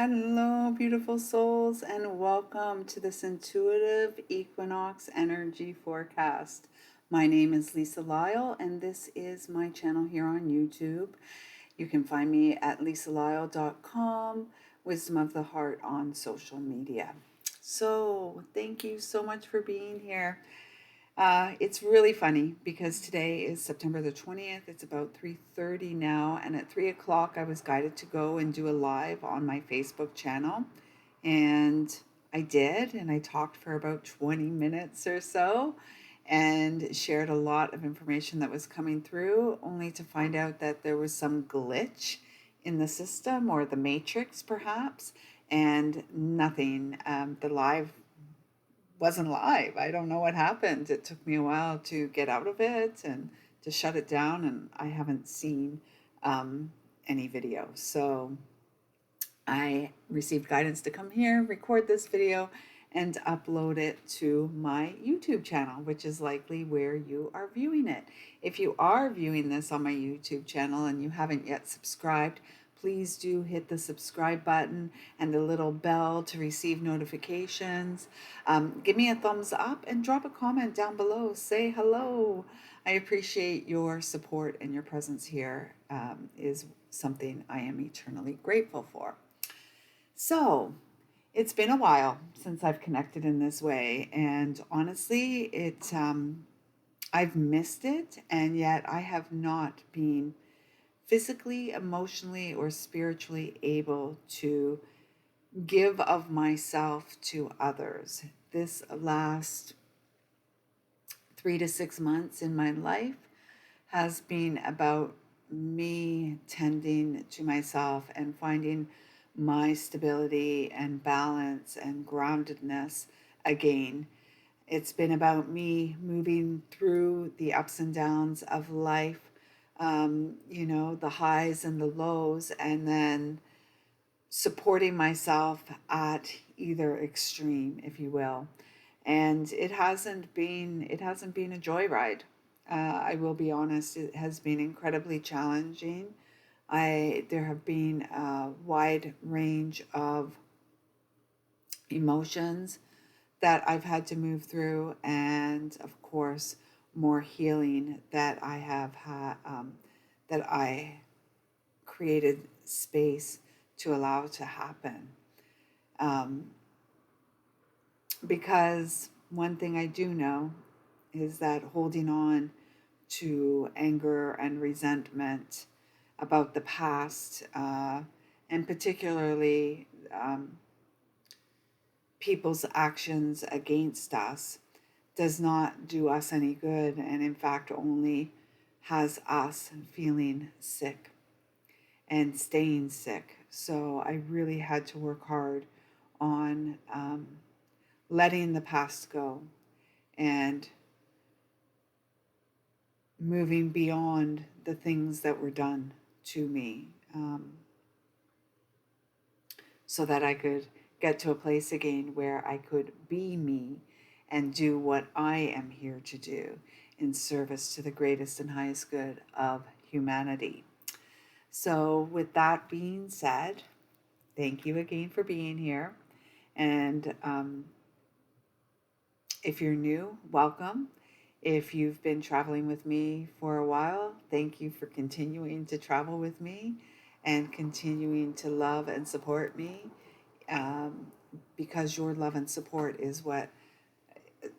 Hello, beautiful souls, and welcome to this intuitive equinox energy forecast. My name is Lyle, and this is my channel here on YouTube. You can find me at lisalyle.com, Wisdom of the Heart on social media. So, thank you so much for being here. It's really funny because today is September the 20th. It's about 3:30 now, and at 3 o'clock I was guided to go and do a live on my Facebook channel. And I did, and I talked for about 20 minutes or so and shared a lot of information that was coming through, only to find out that there was some glitch in the system or the matrix perhaps, and nothing. The live wasn't live. I don't know what happened. It took me a while to get out of it and to shut it down, and I haven't seen any video. So I received guidance to come here, record this video, and upload it to my YouTube channel, which is likely where you are viewing it. If you are viewing this on my YouTube channel and you haven't yet subscribed, please do hit the subscribe button and the little bell to receive notifications. Give me a thumbs up and drop a comment down below. Say hello. I appreciate your support, and your presence here is something I am eternally grateful for. So, it's been a while since I've connected in this way, and honestly, I've missed it, and yet I have not been physically, emotionally, or spiritually able to give of myself to others. This last 3 to 6 months in my life has been about me tending to myself and finding my stability and balance and groundedness again. It's been about me moving through the ups and downs of life, the highs and the lows, and then supporting myself at either extreme, if you will. And it hasn't been a joyride. I will be honest, it has been incredibly challenging. There have been a wide range of emotions that I've had to move through, and of course, more healing that I have had, that I created space to allow to happen. Um, because one thing I do know is that holding on to anger and resentment about the past, and particularly people's actions against us, does not do us any good, and in fact only has us feeling sick and staying sick. So I really had to work hard on letting the past go and moving beyond the things that were done to me, so that I could get to a place again where I could be me and do what I am here to do in service to the greatest and highest good of humanity. So, with that being said, thank you again for being here. And if you're new, welcome. If you've been traveling with me for a while, thank you for continuing to travel with me and continuing to love and support me, um, because your love and support is what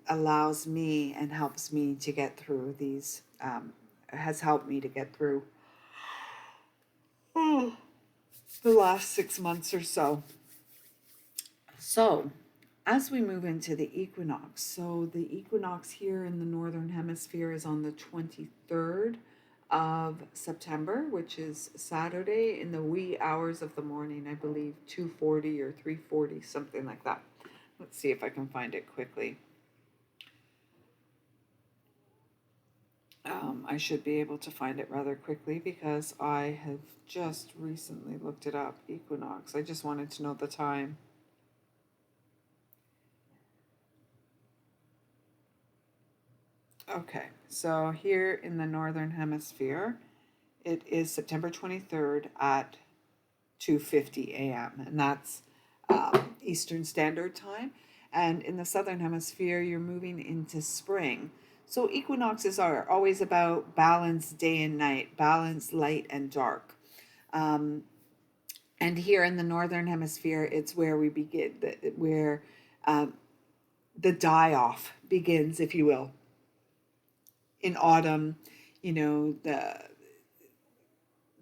allows me and helps me to get through has helped me to get through the last 6 months or so. So, as we move into the equinox, so the equinox here in the northern hemisphere is on the 23rd of September, which is Saturday in the wee hours of the morning, I believe 2:40 or 3:40, something like that. Let's see if I can find it quickly. I should be able to find it rather quickly because I have just recently looked it up, equinox. I just wanted to know the time. Okay, so here in the northern hemisphere, it is September 23rd at 2:50 a.m. and that's Eastern Standard Time. And in the Southern Hemisphere, you're moving into spring. So equinoxes are always about balance, day and night, balance, light and dark. Um, and here in the Northern Hemisphere, it's where we begin, where um, the die off begins, if you will. In autumn,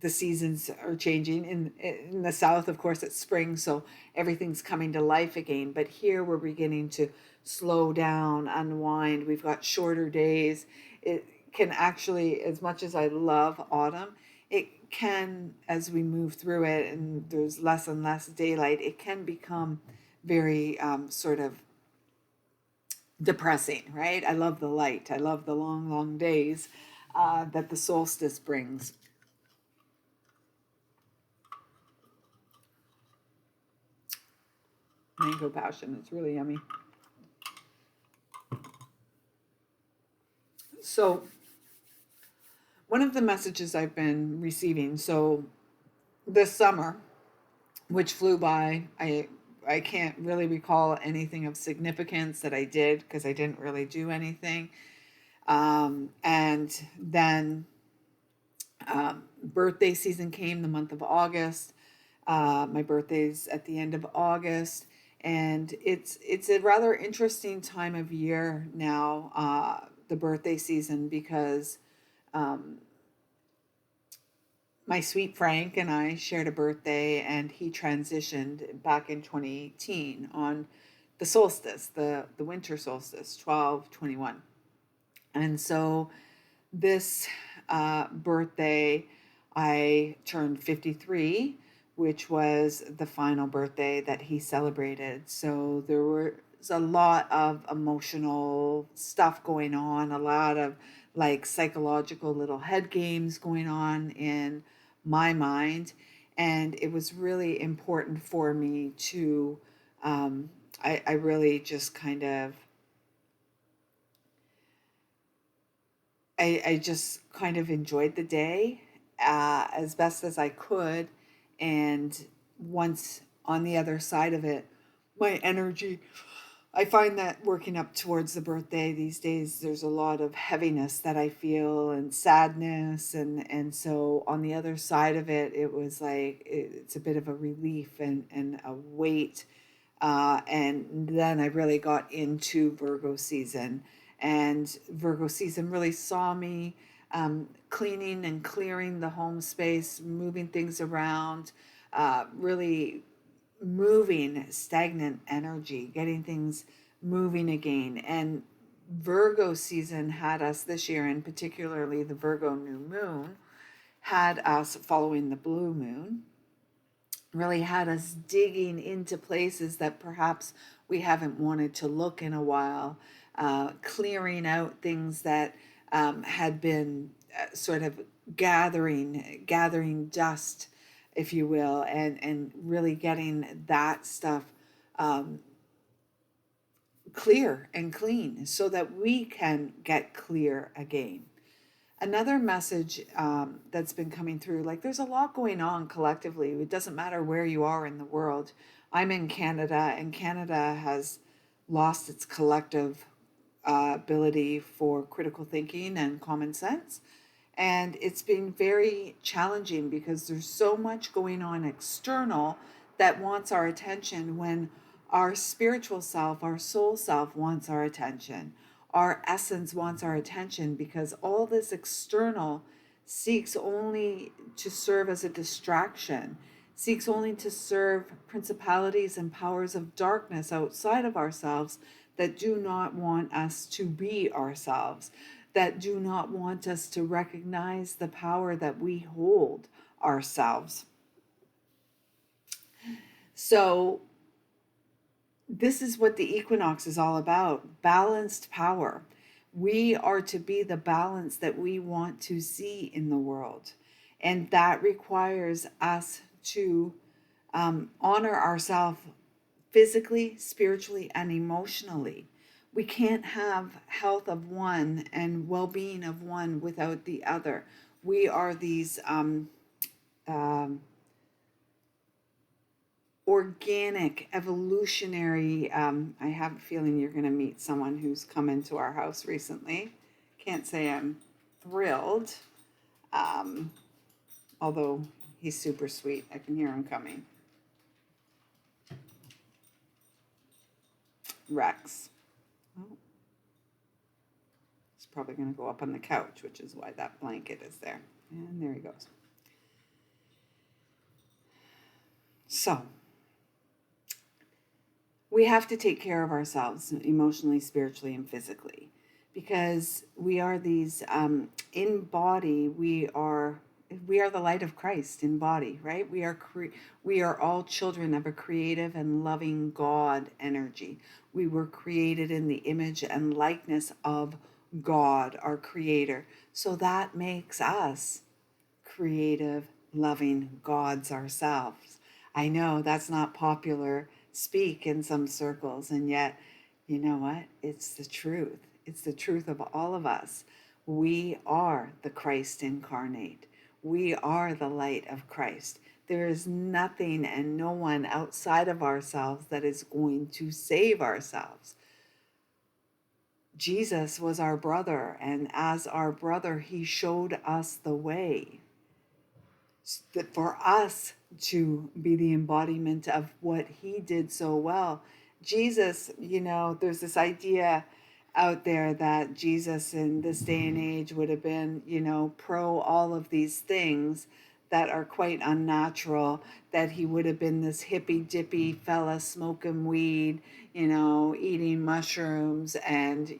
the seasons are changing. In the south, of course, it's spring, so everything's coming to life again. But here we're beginning to slow down, unwind. We've got shorter days. It can actually, as much as I love autumn, it can, as we move through it and there's less and less daylight, it can become very sort of depressing, right? I love the light. I love the long, long days that the solstice brings. Mango passion. It's really yummy. So, one of the messages I've been receiving, so this summer, which flew by, I can't really recall anything of significance that I did because I didn't really do anything. And then birthday season came the month of August. My birthday's at the end of August, and it's a rather interesting time of year now, the birthday season, because my sweet Frank and I shared a birthday, and he transitioned back in 2018 on the solstice, the winter solstice, 12/21. And so this birthday, I turned 53, which was the final birthday that he celebrated. So there was a lot of emotional stuff going on, a lot of like psychological little head games going on in my mind. And it was really important for me to, I really just kind of I just kind of enjoyed the day as best as I could. And once on the other side of it, my energy, I find that working up towards the birthday these days, there's a lot of heaviness that I feel and sadness. And so on the other side of it, it was like it's a bit of a relief and a weight. And then I really got into Virgo season. And Virgo season really saw me cleaning and clearing the home space, moving things around, really moving stagnant energy, getting things moving again. And Virgo season had us this year, and particularly the Virgo new moon, had us following the blue moon, really had us digging into places that perhaps we haven't wanted to look in a while, clearing out things that had been sort of gathering dust, if you will, and really getting that stuff um, clear and clean so that we can get clear again. Another message that's been coming through, like there's a lot going on collectively. It doesn't matter where you are in the world. I'm in Canada, and Canada has lost its collective ability for critical thinking and common sense. And it's been very challenging because there's so much going on external that wants our attention when our spiritual self, our soul self wants our attention. Our essence wants our attention because all this external seeks only to serve as a distraction, seeks only to serve principalities and powers of darkness outside of ourselves that do not want us to be ourselves, that do not want us to recognize the power that we hold ourselves. So, this is what the equinox is all about: balanced power. We are to be the balance that we want to see in the world. And that requires us to honor ourselves physically, spiritually, and emotionally. We can't have health of one and well being of one without the other. We are these organic, evolutionary. I have a feeling you're going to meet someone who's come into our house recently. Can't say I'm thrilled, although he's super sweet. I can hear him coming. Rex. Oh. He's probably going to go up on the couch, which is why that blanket is there. And there he goes. So, we have to take care of ourselves emotionally, spiritually, and physically, because we are these, in body, we are the light of Christ in body, right? We are all children of a creative and loving God energy. We were created in the image and likeness of God, our creator. So that makes us creative, loving gods ourselves. I know that's not popular speak in some circles, and yet, you know what? It's the truth. It's the truth of all of us. We are the Christ incarnate. We are the light of Christ. There is nothing and no one outside of ourselves that is going to save ourselves. Jesus was our brother, and as our brother, he showed us the way. That for us to be the embodiment of what he did so well. Jesus, there's this idea out there that Jesus in this day and age would have been, pro all of these things that are quite unnatural, that he would have been this hippy dippy fella smoking weed, eating mushrooms and,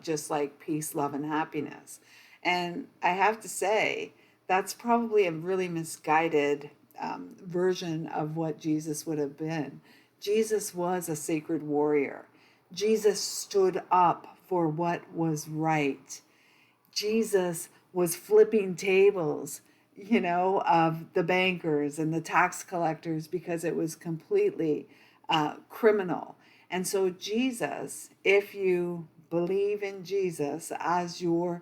just like peace, love, and happiness. And I have to say, that's probably a really misguided version of what Jesus would have been. Jesus was a sacred warrior. Jesus stood up for what was right. Jesus was flipping tables, of the bankers and the tax collectors because it was completely criminal. And so Jesus, if you believe in Jesus as your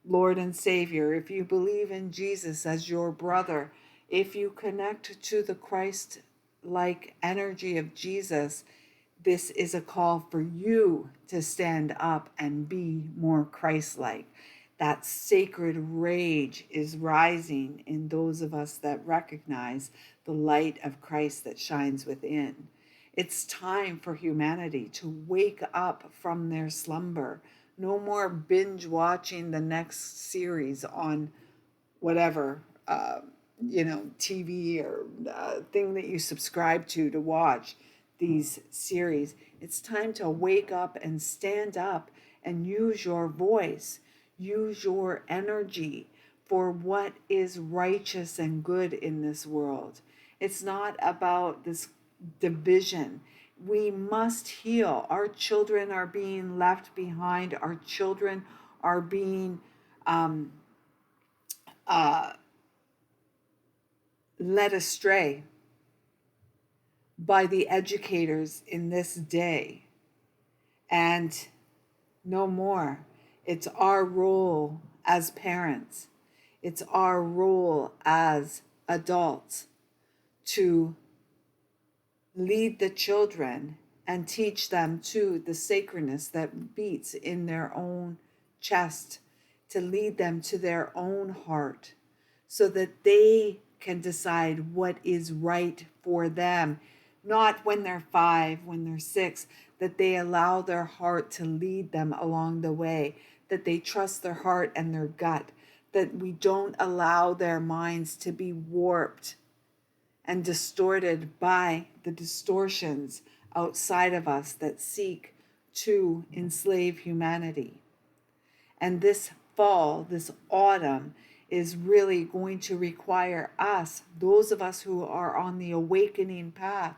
Lord and Savior, if you believe in Jesus as your brother, if you connect to the Christ-like energy of Jesus, this is a call for you to stand up and be more Christ-like. That sacred rage is rising in those of us that recognize the light of Christ that shines within. It's time for humanity to wake up from their slumber. No more binge watching the next series on whatever, TV or thing that you subscribe to watch these series. It's time to wake up and stand up and use your voice, use your energy for what is righteous and good in this world. It's not about this division. We must heal. Our children are being left behind. Our children are being led astray by the educators in this day. And no more. It's our role as parents. It's our role as adults to lead the children and teach them to the sacredness that beats in their own chest, to lead them to their own heart so that they can decide what is right for them. Not when they're 5, when they're 6, that they allow their heart to lead them along the way, that they trust their heart and their gut, that we don't allow their minds to be warped and distorted by the distortions outside of us that seek to enslave humanity. And this fall, this autumn, is really going to require us, those of us who are on the awakening path,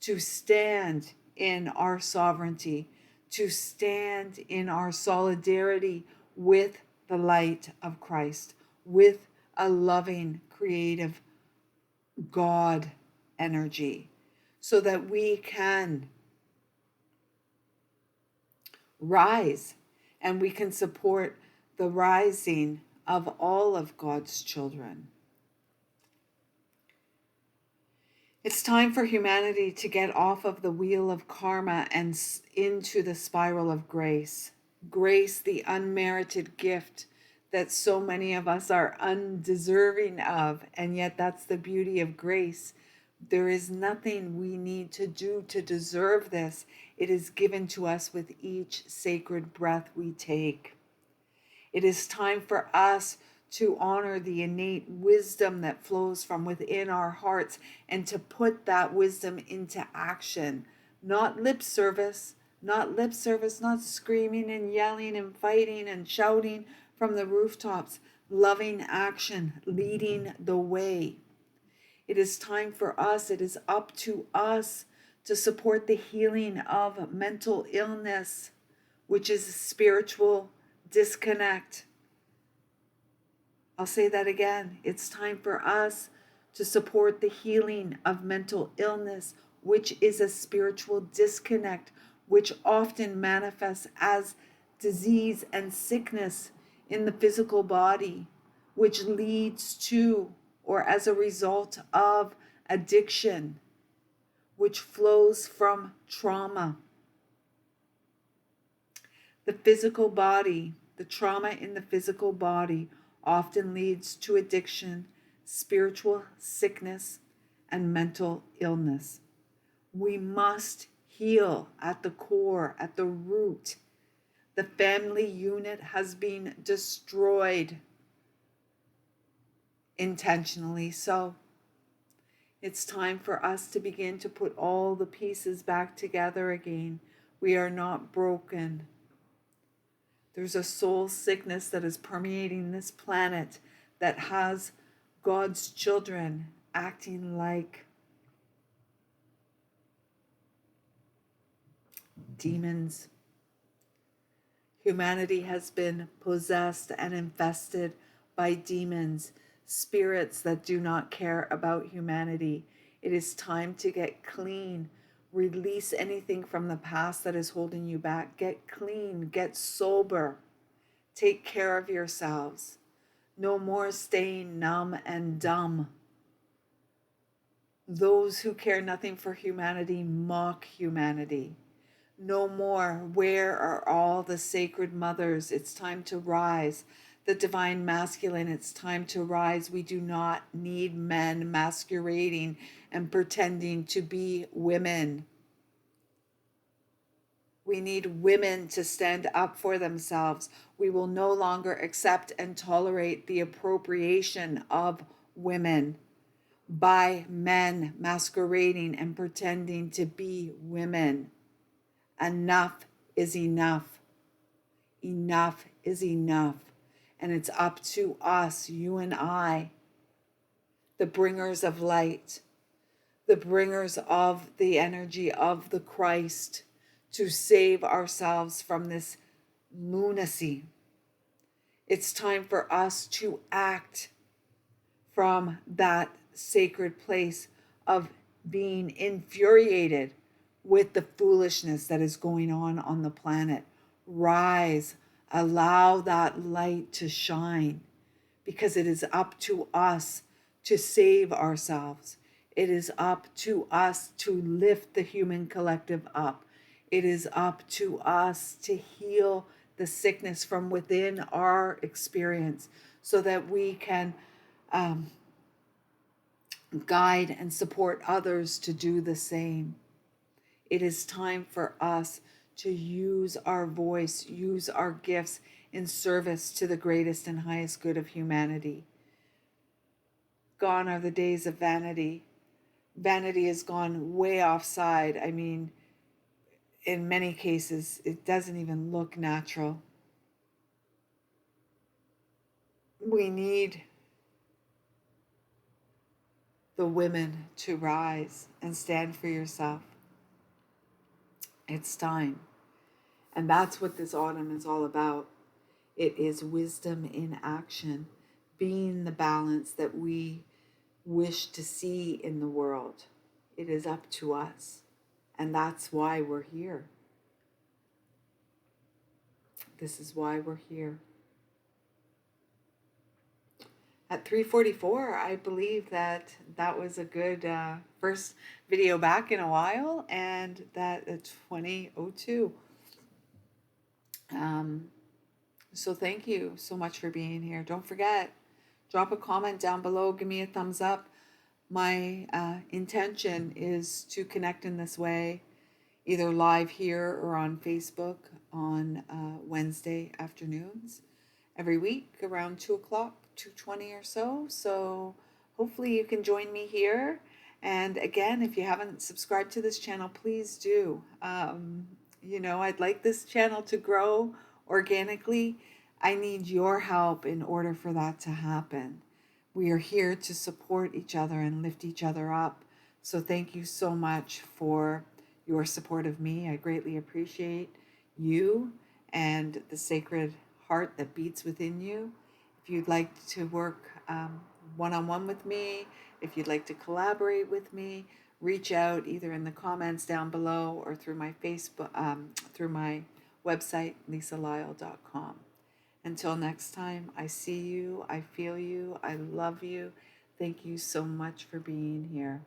to stand in our sovereignty, to stand in our solidarity with the light of Christ, with a loving, creative God energy, so that we can rise and we can support the rising of all of God's children. It's time for humanity to get off of the wheel of karma and into the spiral of grace. Grace, the unmerited gift that so many of us are undeserving of, and yet that's the beauty of grace. There is nothing we need to do to deserve this. It is given to us with each sacred breath we take. It is time for us to honor the innate wisdom that flows from within our hearts and to put that wisdom into action. Not lip service, not screaming and yelling and fighting and shouting from the rooftops. Loving action, leading the way. It is time for us, it is up to us to support the healing of mental illness, which is a spiritual disconnect. I'll say that again. It's time for us to support the healing of mental illness, which is a spiritual disconnect, which often manifests as disease and sickness in the physical body, which leads to or as a result of addiction, which flows from trauma. The physical body, the trauma in the physical body often leads to addiction, spiritual sickness, and mental illness. We must heal at the core, at the root. The family unit has been destroyed intentionally. So it's time for us to begin to put all the pieces back together again. We are not broken. There's a soul sickness that is permeating this planet that has God's children acting like demons. Humanity has been possessed and infested by demons, spirits that do not care about humanity. It is time to get clean. Release anything from the past that is holding you back. Get clean, get sober. Take care of yourselves. No more staying numb and dumb. Those who care nothing for humanity mock humanity. No more. Where are all the sacred mothers? It's time to rise. The divine masculine, it's time to rise. We do not need men masquerading and pretending to be women. We need women to stand up for themselves. We will no longer accept and tolerate the appropriation of women by men masquerading and pretending to be women. Enough is enough. Enough is enough. And it's up to us, you and I, the bringers of light, the bringers of the energy of the Christ, to save ourselves from this lunacy. It's time for us to act from that sacred place of being infuriated with the foolishness that is going on the planet. Rise, allow that light to shine, because it is up to us to save ourselves. It is up to us to lift the human collective up. It is up to us to heal the sickness from within our experience so that we can guide and support others to do the same. It is time for us to use our voice, use our gifts in service to the greatest and highest good of humanity. Gone are the days of vanity. Vanity has gone way offside. I mean, in many cases, it doesn't even look natural. We need the women to rise and stand for yourself. It's time. And that's what this autumn is all about. It is wisdom in action, being the balance that we wish to see in the world. It is up to us. And that's why we're here. This is why we're here. at 3:44. I believe that that was a good first video back in a while, and that it's 20:02. So thank you so much for being here. Don't forget, drop a comment down below, give me a thumbs up. My intention is to connect in this way, either live here or on Facebook on Wednesday afternoons every week around 2 o'clock, 2:20 or so. So hopefully you can join me here. And again, if you haven't subscribed to this channel, please do. I'd like this channel to grow organically. I need your help in order for that to happen. We are here to support each other and lift each other up. So thank you so much for your support of me. I greatly appreciate you and the sacred heart that beats within you. If you'd like to work one-on-one with me, if you'd like to collaborate with me, reach out either in the comments down below or through my Facebook, through my website, lisalyle.com. Until next time, I see you, I feel you, I love you. Thank you so much for being here.